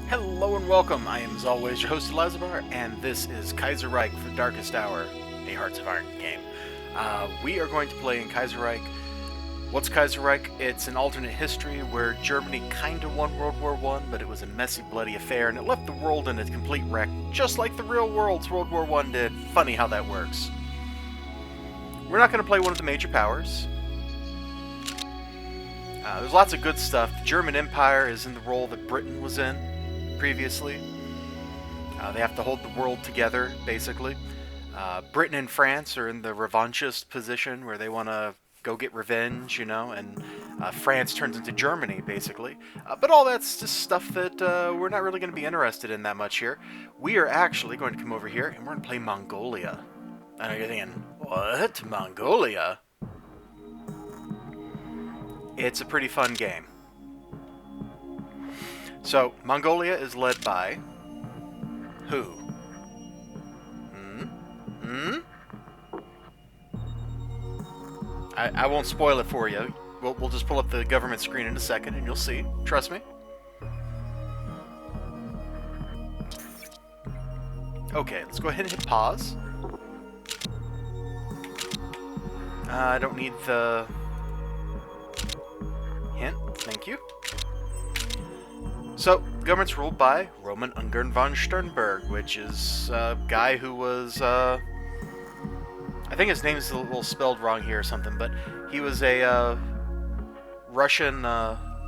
Hello and welcome. I am, as always, your host, Lazabar, and this is Kaiserreich for Darkest Hour, a Hearts of Iron game. We are going to play in Kaiserreich. What's Kaiserreich? It's an alternate history where Germany kind of won World War I, but it was a messy, bloody affair, and it left the world in a complete wreck, just like the real world's World War I did. Funny how that works. We're not going to play one of the major powers. There's lots of good stuff. The German Empire is in the role that Britain was in previously. They have to hold the world together, basically. Britain and France are in the revanchist position where they want to go get revenge, and France turns into Germany, basically. But all that's just stuff that we're not really going to be interested in that much here. We are actually going to come over here and we're going to play Mongolia. I know you're thinking, what? Mongolia? It's a pretty fun game. So, Mongolia is led by who? I won't spoil it for you. We'll just pull up the government screen in a second and you'll see. Trust me. Okay, let's go ahead and hit pause. I don't need the hint. Thank you. So, the government's ruled by Roman Ungern von Sternberg, which is a guy who was, I think his name's a little spelled wrong here or something, but he was a Russian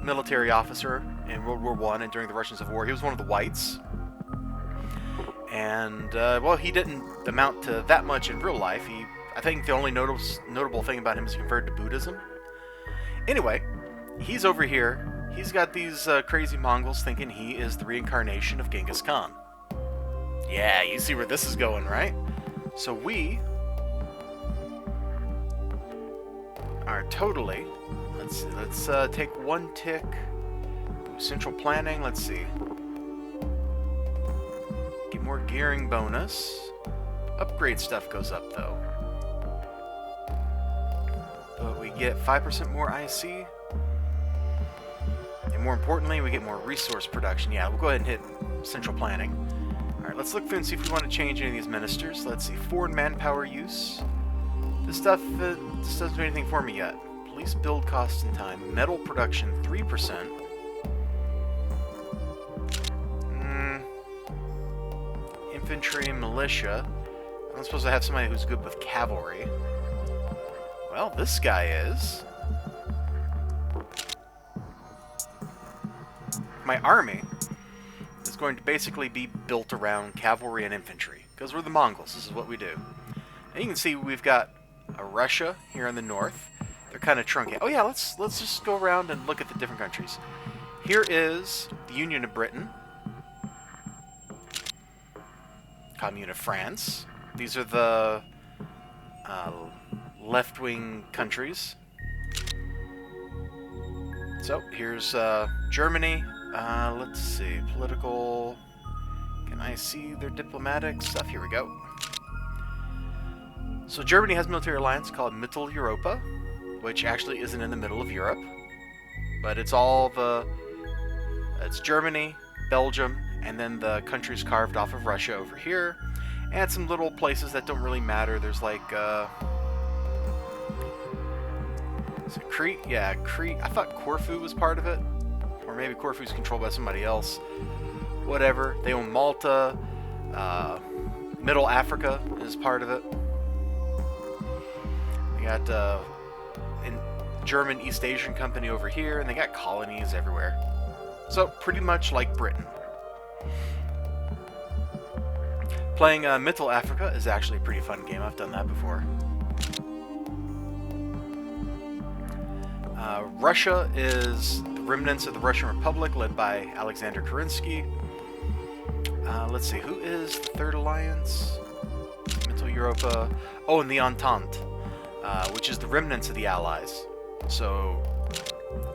military officer in World War I and during the Russian Civil War. He was one of the Whites. And, well, he didn't amount to that much in real life. I think the only notable thing about him is he converted to Buddhism. Anyway, he's over here. He's got these crazy Mongols thinking he is the reincarnation of Genghis Khan. Yeah, you see where this is going, right? So we are totally... Let's take one tick. Central planning, let's see. Get more gearing bonus. Upgrade stuff goes up, though. But we get 5% more IC. And more importantly, we get more resource production. Yeah, we'll go ahead and hit central planning. Alright, let's look through and see if we want to change any of these ministers. Let's see, foreign manpower use. This stuff just doesn't do anything for me yet. Police build costs and time. Metal production, 3%. Infantry, militia. I'm supposed to have somebody who's good with cavalry. Well, this guy is. My army is going to basically be built around cavalry and infantry, because we're the Mongols. This is what we do. And you can see we've got Russia here in the north. They're kind of truncated. Oh yeah, let's just go around and look at the different countries. Here is the Union of Britain, Commune of France. These are the left-wing countries. So here's Germany. Let's see, political. Can I see their diplomatic stuff? Here we go. So Germany has a military alliance called Mitteleuropa, which actually isn't in the middle of Europe, but it's it's Germany, Belgium, and then the countries carved off of Russia over here, and some little places that don't really matter. There's like, is it Crete? Yeah, Crete. I thought Corfu was part of it. Or maybe Corfu's controlled by somebody else. Whatever. They own Malta. Middle Africa is part of it. They got a German East Asian company over here, and they got colonies everywhere. So, pretty much like Britain. Playing Middle Africa is actually a pretty fun game. I've done that before. Russia is the remnants of the Russian Republic, led by Alexander Kerensky. Let's see, who is the Third Alliance? Middle Europa. Oh, and the Entente, which is the remnants of the Allies. So,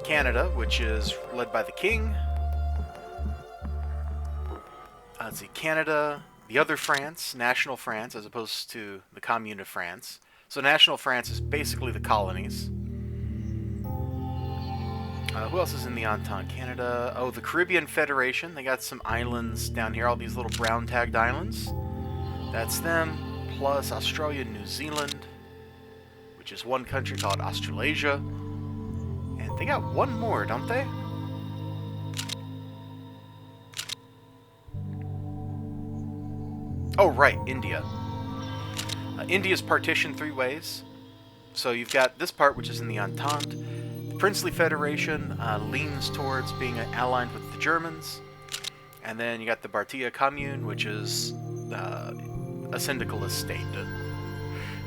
Canada, which is led by the King. Let's see, Canada, the other France, National France, as opposed to the Commune of France. So National France is basically the colonies. Who else is in the Entente? Canada. Oh, the Caribbean Federation. They got some islands down here, all these little brown tagged islands. That's them. Plus Australia and New Zealand, which is one country called Australasia. And they got one more, don't they? Oh, right, India. India's partitioned three ways. So you've got this part, which is in the Entente. The Princely Federation leans towards being aligned with the Germans. And then you got the Bhartiya Commune, which is a syndicalist state.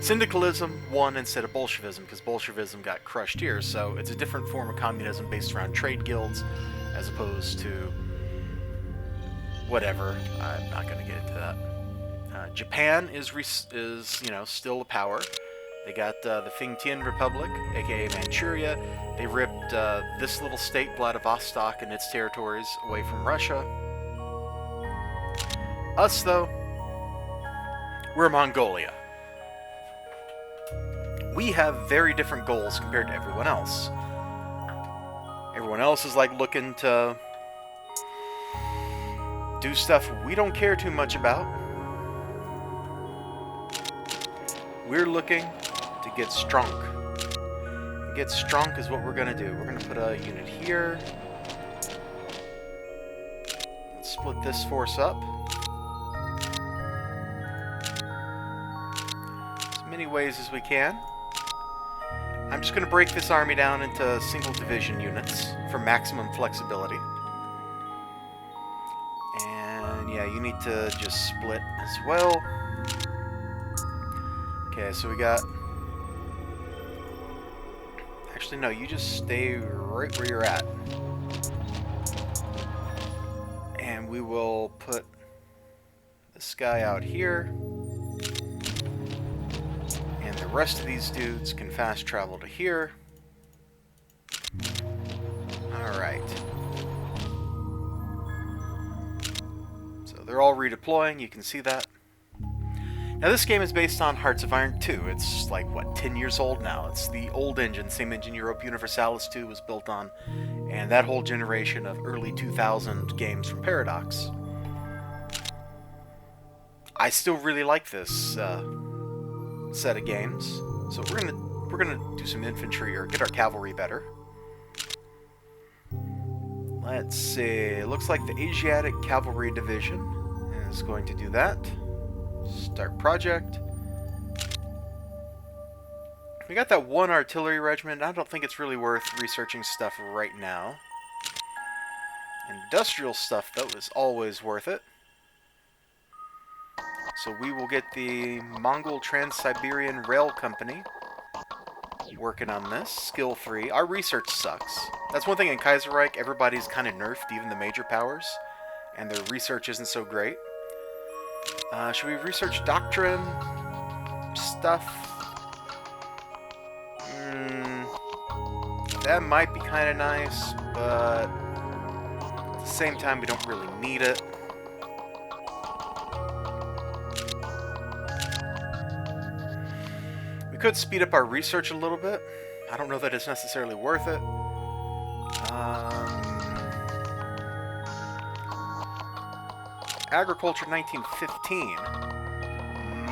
Syndicalism won instead of Bolshevism, because Bolshevism got crushed here, so it's a different form of communism based around trade guilds, as opposed to whatever. I'm not going to get into that. Japan is still a power. They got the Fingtian Republic, aka Manchuria. They ripped this little state, Vladivostok, and its territories away from Russia. Us, though, we're Mongolia. We have very different goals compared to everyone else. Everyone else is like looking to do stuff we don't care too much about. We're looking to get strong. Get strong is what we're going to do. We're going to put a unit here. Let's split this force up. As many ways as we can. I'm just going to break this army down into single division units for maximum flexibility. And yeah, you need to just split as well. Okay, so we got... Actually, no, you just stay right where you're at. And we will put this guy out here. And the rest of these dudes can fast travel to here. Alright. So they're all redeploying, you can see that. Now this game is based on Hearts of Iron 2. It's like, what, 10 years old now? It's the old engine, same engine Europa Universalis 2 was built on, and that whole generation of early 2000 games from Paradox. I still really like this set of games, so we're gonna do some infantry or get our cavalry better. Let's see. It looks like the Asiatic Cavalry Division is going to do that. Start project. We got that one artillery regiment. I don't think it's really worth researching stuff right now. Industrial stuff, though, is always worth it. So we will get the Mongol Trans-Siberian Rail Company working on this. Skill 3. Our research sucks. That's one thing in Kaiserreich. Everybody's kind of nerfed, even the major powers. And their research isn't so great. Should we research doctrine stuff? That might be kind of nice, but at the same time, we don't really need it. We could speed up our research a little bit. I don't know that it's necessarily worth it. Agriculture 1915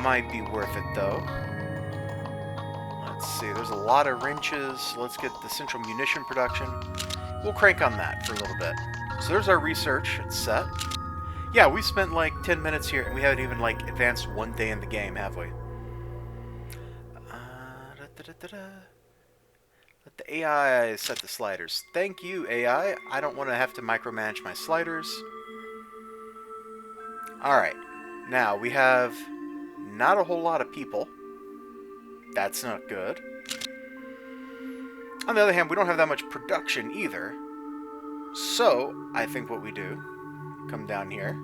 might be worth it, though. Let's see, there's a lot of wrenches. Let's get the central munition production. We'll crank on that for a little bit. So there's our research. It's set. Yeah, we spent like 10 minutes here, and we haven't even like advanced one day in the game, have we? Let the AI set the sliders. Thank you, AI. I don't want to have to micromanage my sliders. Alright, now we have not a whole lot of people. That's not good. On the other hand, we don't have that much production either. So, I think what we do, come down here,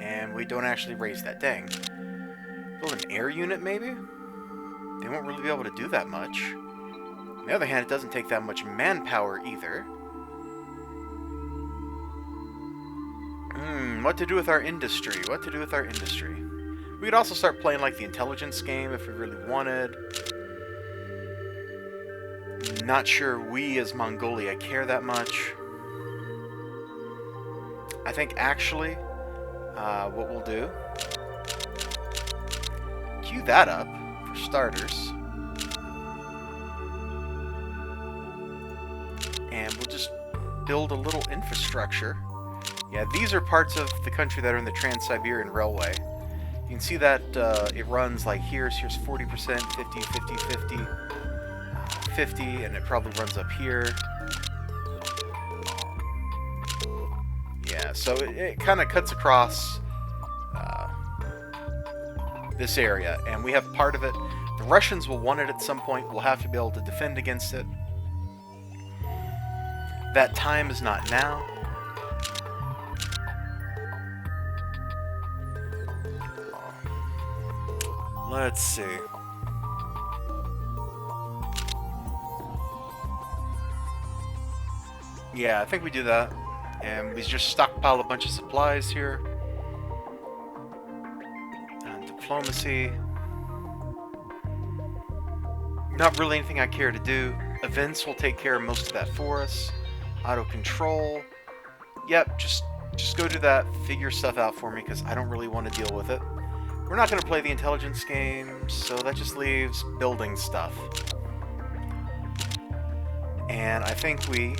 and we don't actually raise that dang. Build an air unit, maybe? They won't really be able to do that much. On the other hand, it doesn't take that much manpower either. What to do with our industry? What to do with our industry? We could also start playing like the intelligence game if we really wanted. Not sure we as Mongolia care that much. I think actually, what we'll do, queue that up for starters, and we'll just build a little infrastructure. Yeah, these are parts of the country that are in the Trans-Siberian Railway. You can see that it runs like here's 40%, 50, 50, 50, 50, and it probably runs up here. Yeah, so it kind of cuts across this area, and we have part of it. The Russians will want it at some point. We'll have to be able to defend against it. That time is not now. Let's see. Yeah, I think we do that. And we just stockpile a bunch of supplies here. And diplomacy. Not really anything I care to do. Events will take care of most of that for us. Auto control. Yep, just go do that. Figure stuff out for me, because I don't really want to deal with it. We're not going to play the intelligence game, so that just leaves building stuff. And I think we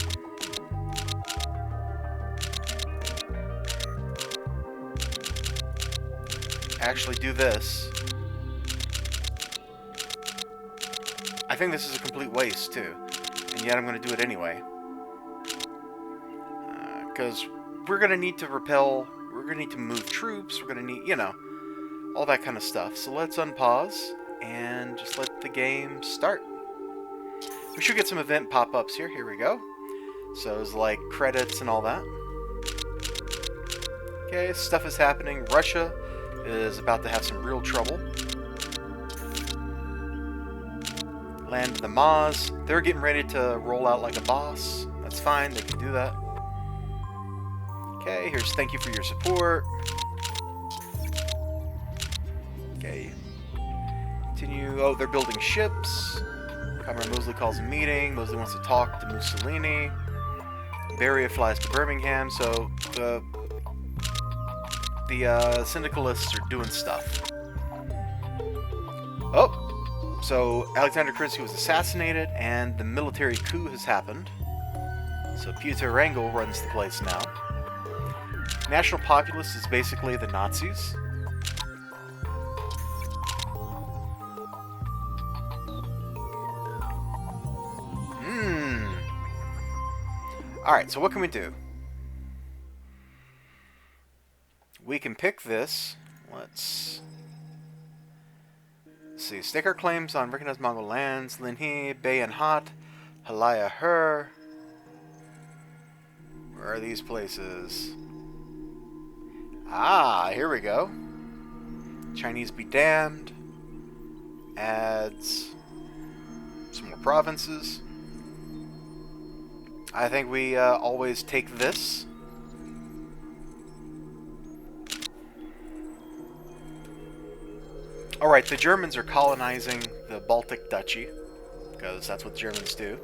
actually do this. I think this is a complete waste, too. And yet I'm going to do it anyway. Because we're going to need to repel, we're going to need to move troops, we're going to need, you know, all that kind of stuff. So let's unpause and just let the game start. We should get some event pop-ups here. Here we go. So it's like credits and all that. Okay, stuff is happening. Russia is about to have some real trouble. Land of the Maz. They're getting ready to roll out like a boss. That's fine, they can do that. Okay, here's thank you for your support. Okay. Continue. Oh, they're building ships. Comrade Mosley calls a meeting. Mosley wants to talk to Mussolini. Beria flies to Birmingham, so the syndicalists are doing stuff. Oh! So, Alexander Krinsky was assassinated, and the military coup has happened. So, Pyotr Wrangel runs the place now. National Populace is basically the Nazis. Alright, so what can we do? We can pick this. Let's see. Stake our claims on recognized Mongol lands. Linhe, Bayan Hat, Halaya Her. Where are these places? Ah, here we go. Chinese be damned. Adds some more provinces. I think we always take this. Alright, the Germans are colonizing the Baltic Duchy, because that's what the Germans do.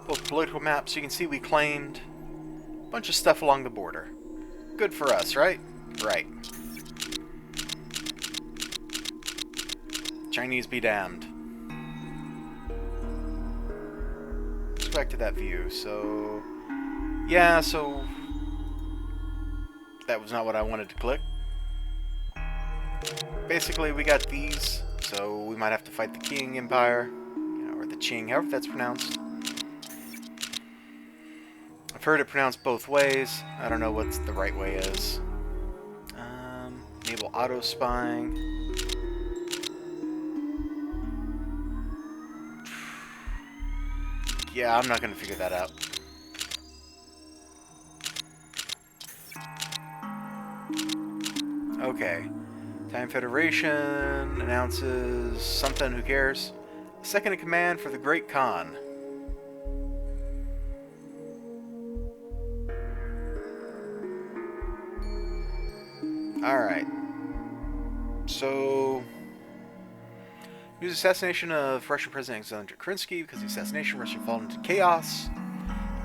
Both political maps, you can see we claimed a bunch of stuff along the border. Good for us, right? Right. Chinese be damned. Let's go back to that view. So, yeah, so that was not what I wanted to click. Basically, we got these, so we might have to fight the Qing Empire, you know, or the Qing, however that's pronounced. I've heard it pronounced both ways. I don't know what the right way is. Enable auto spying. Yeah, I'm not going to figure that out. Okay. Time Federation announces something, who cares? Second in command for the Great Khan. Alright. So, News assassination of Russian President Alexander Kerensky. Because of the assassination, Russia fallen into chaos.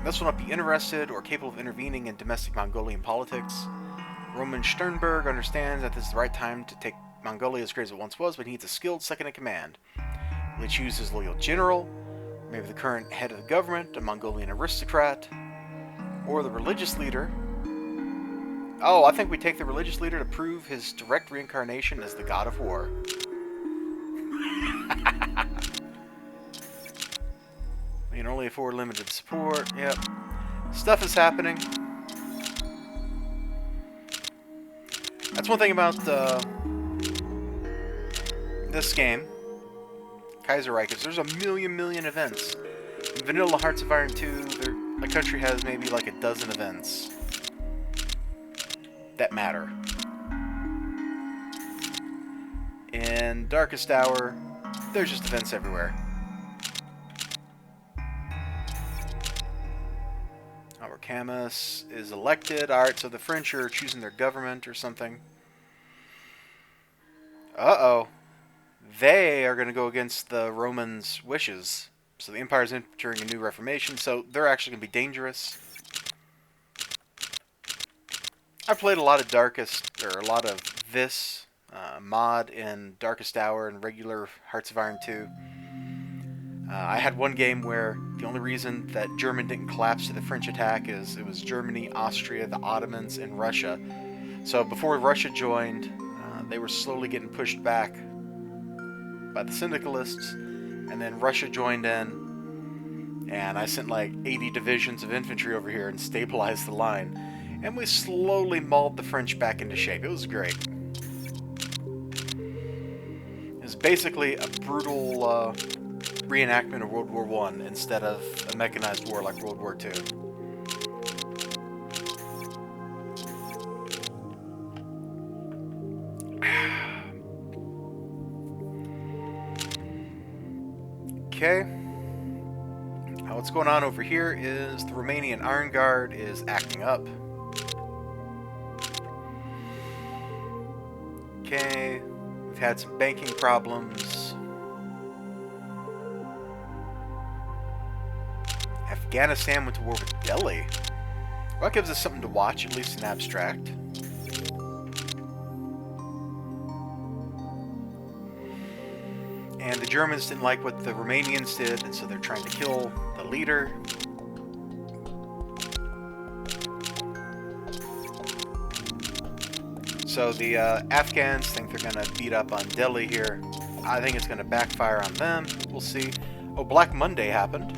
Thus will not be interested or capable of intervening in domestic Mongolian politics. Roman Sternberg understands that this is the right time to take Mongolia as great as it once was, but he needs a skilled second-in-command. Will he choose his loyal general, maybe the current head of the government, a Mongolian aristocrat, or the religious leader? Oh, I think we take the religious leader to prove his direct reincarnation as the god of war. We can only afford limited support. Yep. Stuff is happening. That's one thing about this game, Kaiserreich, is there's a million events. In Vanilla Hearts of Iron 2, a country has maybe like a dozen events that matter. In Darkest Hour, there's just events everywhere. Our Camus is elected. Alright, so the French are choosing their government or something. Uh-oh. They are going to go against the Romans' wishes. So the Empire's entering a new reformation, so they're actually going to be dangerous. I've played a lot of this mod in Darkest Hour and regular Hearts of Iron 2. I had one game where the only reason that Germany didn't collapse to the French attack is it was Germany, Austria, the Ottomans, and Russia. So before Russia joined, they were slowly getting pushed back by the syndicalists, and then Russia joined in, and I sent like 80 divisions of infantry over here and stabilized the line, and we slowly mauled the French back into shape. It was great. It was basically a brutal reenactment of World War I instead of a mechanized war like World War II. Okay. What's going on over here is the Romanian Iron Guard is acting up. Okay. We've had some banking problems. Afghanistan went to war with Delhi. Well, that gives us something to watch, at least in abstract. And the Germans didn't like what the Romanians did, and so they're trying to kill the leader. So the Afghans think they're going to beat up on Delhi here. I think it's going to backfire on them. We'll see. Oh, Black Monday happened.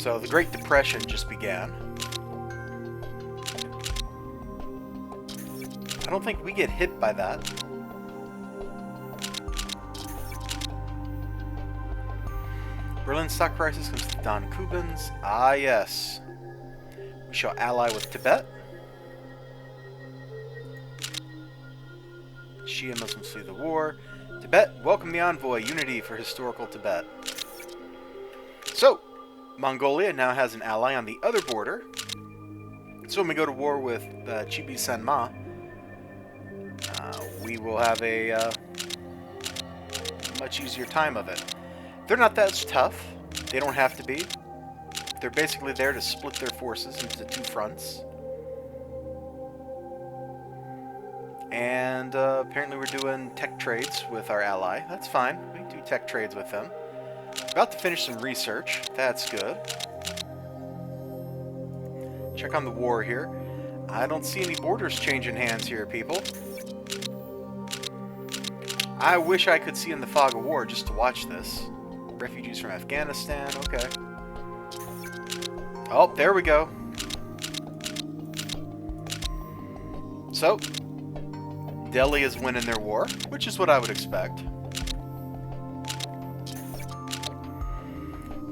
So the Great Depression just began. I don't think we get hit by that. Berlin stock prices comes to the Don Cubans. Ah, yes. We shall ally with Tibet. Shia Muslims flee the war. Tibet, welcome the envoy. Unity for historical Tibet. So, Mongolia now has an ally on the other border. So when we go to war with Chibi Sanma, we will have a much easier time of it. They're not that tough. They don't have to be. They're basically there to split their forces into two fronts. And apparently we're doing tech trades with our ally. That's fine. We can do tech trades with them. About to finish some research. That's good. Check on the war here. I don't see any borders changing hands here, people. I wish I could see in the fog of war just to watch this. Refugees from Afghanistan, okay. Oh, there we go. So, Delhi is winning their war, which is what I would expect.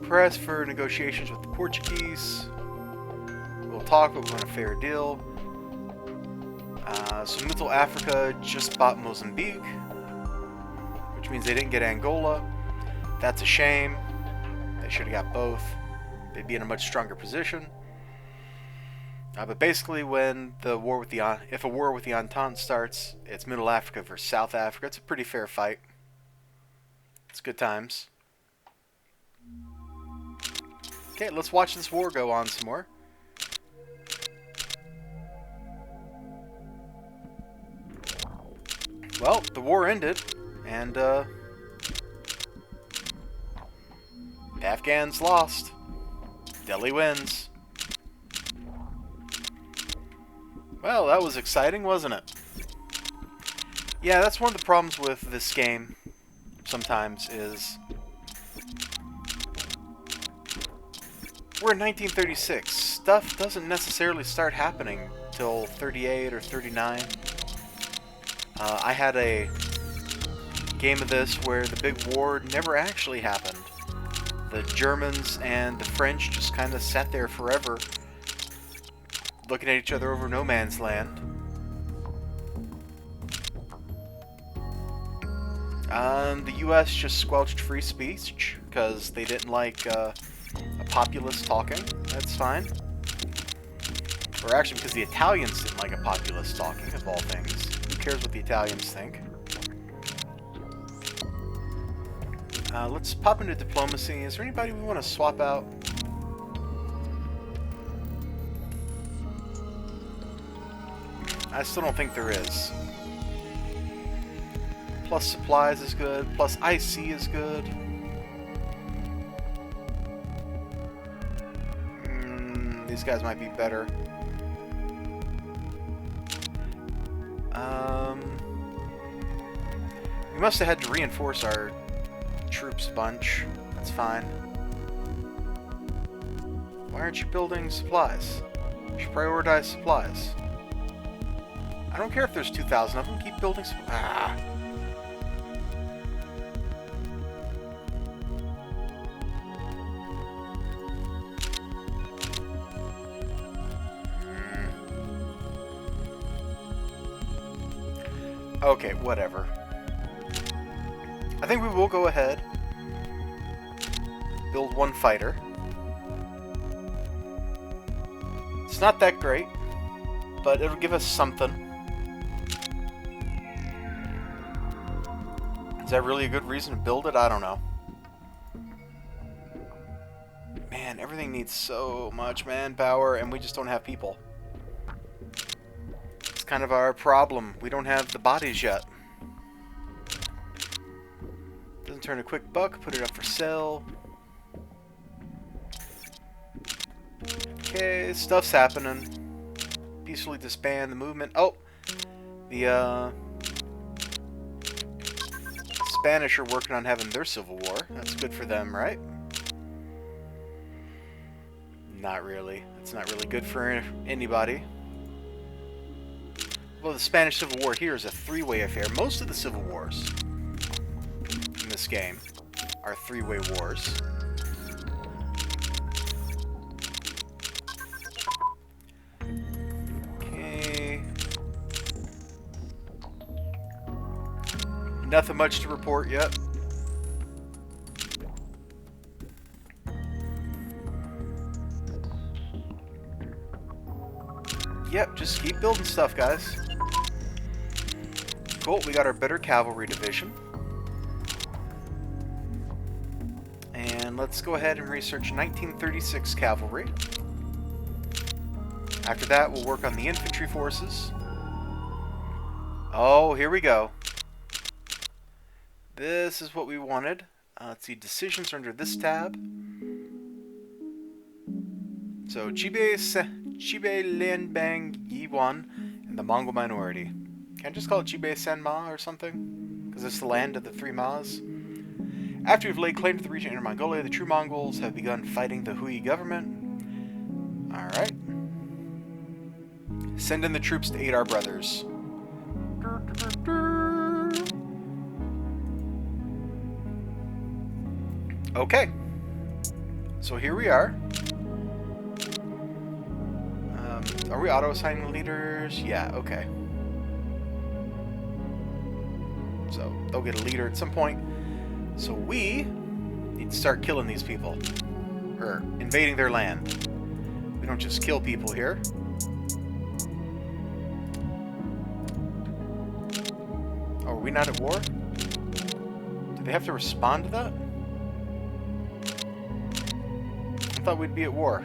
Press for negotiations with the Portuguese. We'll talk, but we want a fair deal. So Middle Africa just bought Mozambique, which means they didn't get Angola. That's a shame. They should have got both. They'd be in a much stronger position. But basically, when the war with the if a war with the Entente starts, it's Middle Africa versus South Africa. It's a pretty fair fight. It's good times. Okay, let's watch this war go on some more. Well, the war ended, and the Afghans lost. Delhi wins. Well, that was exciting, wasn't it? Yeah, that's one of the problems with this game sometimes is we're in 1936. Stuff doesn't necessarily start happening till 38 or 39. I had a game of this where the big war never actually happened. The Germans and the French just kind of sat there forever, looking at each other over no man's land. The US just squelched free speech because they didn't like a populist talking. That's fine. Or actually because the Italians didn't like a populist talking, of all things. Who cares what the Italians think? Let's pop into diplomacy. Is there anybody we want to swap out? I still don't think there is. Plus supplies is good. Plus IC is good. These guys might be better. We must have had to reinforce our troops a bunch. That's fine. Why aren't you building supplies? You should prioritize supplies. I don't care if there's 2,000 of them. Keep building supplies. Okay, whatever. I think we will go ahead. Build one fighter. It's not that great, but it'll give us something. Is that really a good reason to build it? I don't know. Man, everything needs so much manpower, and we just don't have people. It's kind of our problem. We don't have the bodies yet. Doesn't turn a quick buck. Put it up for sale. Okay, stuff's happening. Peacefully disband the movement. Oh! The, Spanish are working on having their civil war. That's good for them, right? Not really. It's not really good for anybody. Well, the Spanish Civil War here is a three-way affair. Most of the civil wars in this game are three-way wars. Okay. Nothing much to report yet. Yep, just keep building stuff, guys. Cool, we got our better cavalry division. And let's go ahead and research 1936 cavalry. After that, we'll work on the infantry forces. Oh, here we go. This is what we wanted. Let's see, decisions are under this tab. So, Chibe Lianbang Yiwan and the Mongol minority. Can I just call it Chibe Sanma or something? Because it's the land of the three Ma's. After we've laid claim to the region in Mongolia, the true Mongols have begun fighting the Hui government. Alright. Send in the troops to aid our brothers. Okay. So here we are. Are we auto-assigning leaders? Yeah, okay. So, they'll get a leader at some point. So we need to start killing these people. Or invading their land. We don't just kill people here. we not at war? Do they have to respond to that? I thought we'd be at war.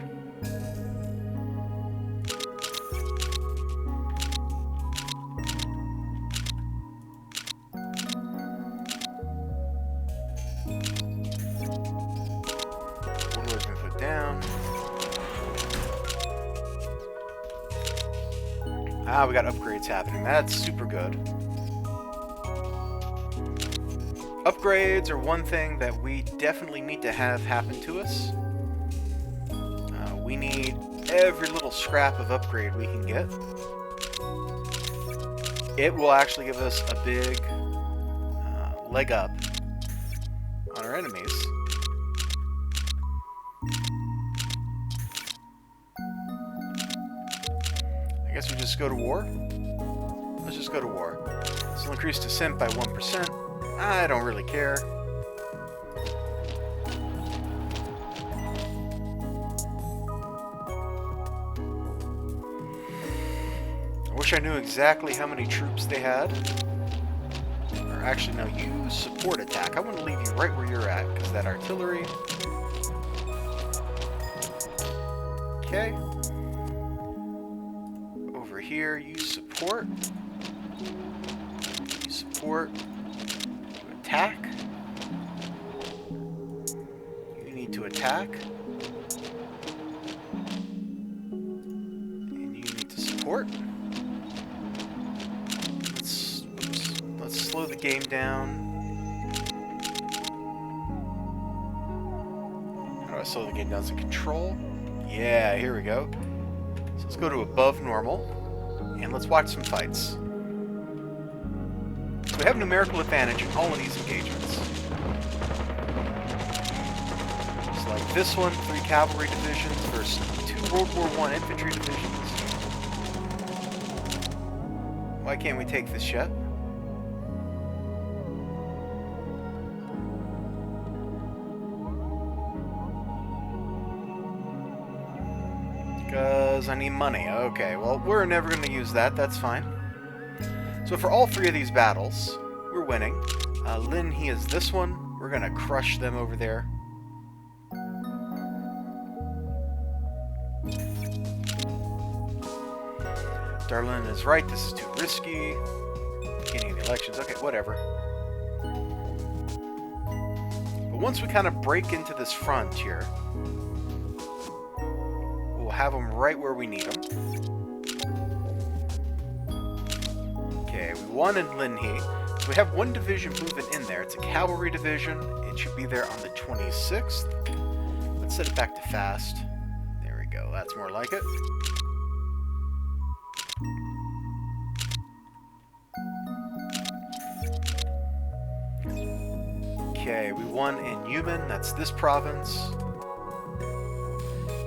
Warlord's been put down. Ah, we got upgrades happening. That's super good. Upgrades are one thing that we definitely need to have happen to us. We need every little scrap of upgrade we can get. It will actually give us a big leg up on our enemies. I guess we just go to war? Let's just go to war. This will increase descent by 1%. I don't really care. I wish I knew exactly how many troops they had. Or actually, no, you support attack. I want to leave you right where you're at, because that artillery... Okay. Over here, you support. You support. You attack. You need to attack. And you need to support. Let's slow the game down. How do I slow the game down? Is it control? Yeah, here we go. So let's go to above normal, and let's watch some fights. So we have numerical advantage in all of these engagements. It's like this one, 3 cavalry divisions versus 2 World War I infantry divisions. Why can't we take this yet? Because I need money. Okay, well, we're never going to use that. That's fine. So for all 3 of these battles, we're winning. Lin, he is this one. We're going to crush them over there. Darlin is right. This is too risky. Beginning of the elections. Okay, whatever. But once we kind of break into this frontier, have them right where we need them. Okay, we won in Linhe. So we have 1 division moving in there. It's a cavalry division. It should be there on the 26th. Let's set it back to fast. There we go. That's more like it. Okay, we won in Yumen. That's this province.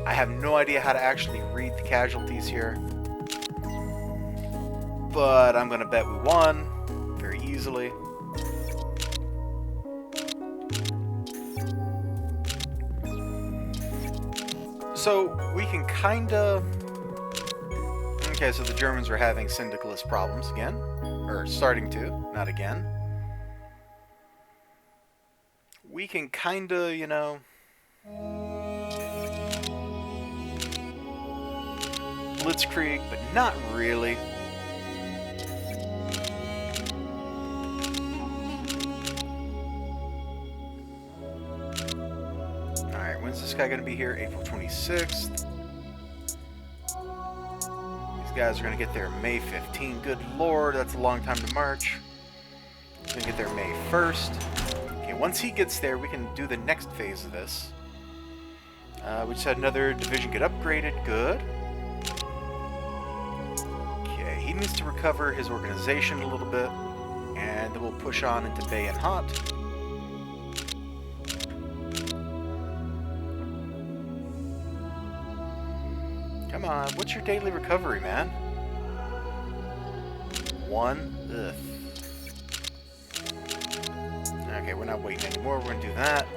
I have no idea how to actually read the casualties here. But I'm going to bet we won very easily. So we can kind of... Okay, so the Germans are having syndicalist problems again. Or starting to, not again. We can kind of, you know... Blitzkrieg, but not really. Alright, when's this guy going to be here? April 26th. These guys are going to get there May 15th. Good lord, that's a long time to march. He's going to get there May 1st. Okay, once he gets there, we can do the next phase of this. We just had another division get upgraded. Good. He needs to recover his organization a little bit, and then we'll push on into Bay and Hot. Come on, what's your daily recovery, man? 1? Ugh. Okay, we're not waiting anymore, we're going to do that.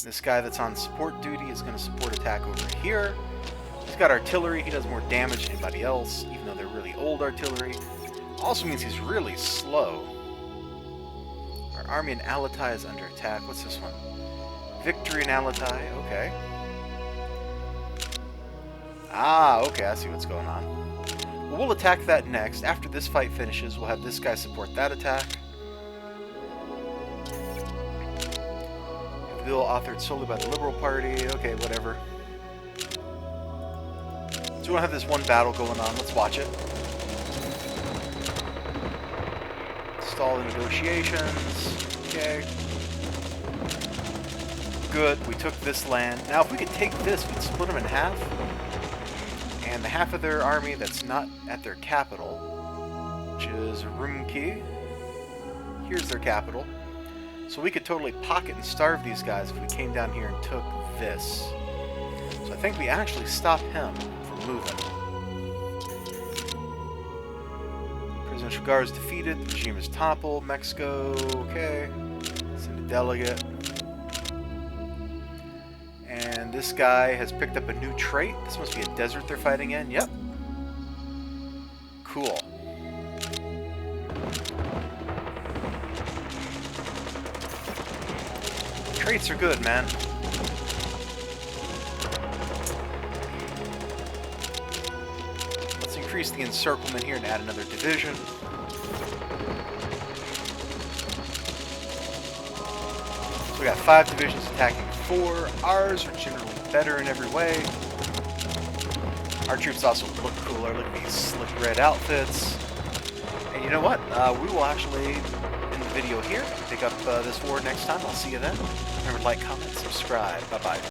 This guy that's on support duty is going to support attack over here. He's got artillery, he does more damage than anybody else, even though they're really old artillery. Also means he's really slow. Our army in Alatai is under attack. What's this one? Victory in Alatai. Okay. Ah, okay, I see what's going on. Well, we'll attack that next. After this fight finishes, we'll have this guy support that attack. A bill authored solely by the Liberal Party. Okay, whatever. So we don't have this one battle going on. Let's watch it. Stall the negotiations. Okay. Good, we took this land. Now if we could take this, we'd split them in half. And the half of their army that's not at their capital, which is Rumki, here's their capital. So we could totally pocket and starve these guys if we came down here and took this. So I think we actually stop him from moving. Presidential Guard is defeated, the regime is toppled, Mexico, okay. Send a delegate. And this guy has picked up a new trait. This must be a desert they're fighting in. Yep. Cool. Traits are good, man. Let's increase the encirclement here and add another division. So we got 5 divisions attacking 4. Ours are generally better in every way. Our troops also look cooler. Look at these slick red outfits. And you know what? We will actually, in the video here, pick up this war next time. I'll see you then. Remember to like, comment, subscribe. Bye-bye.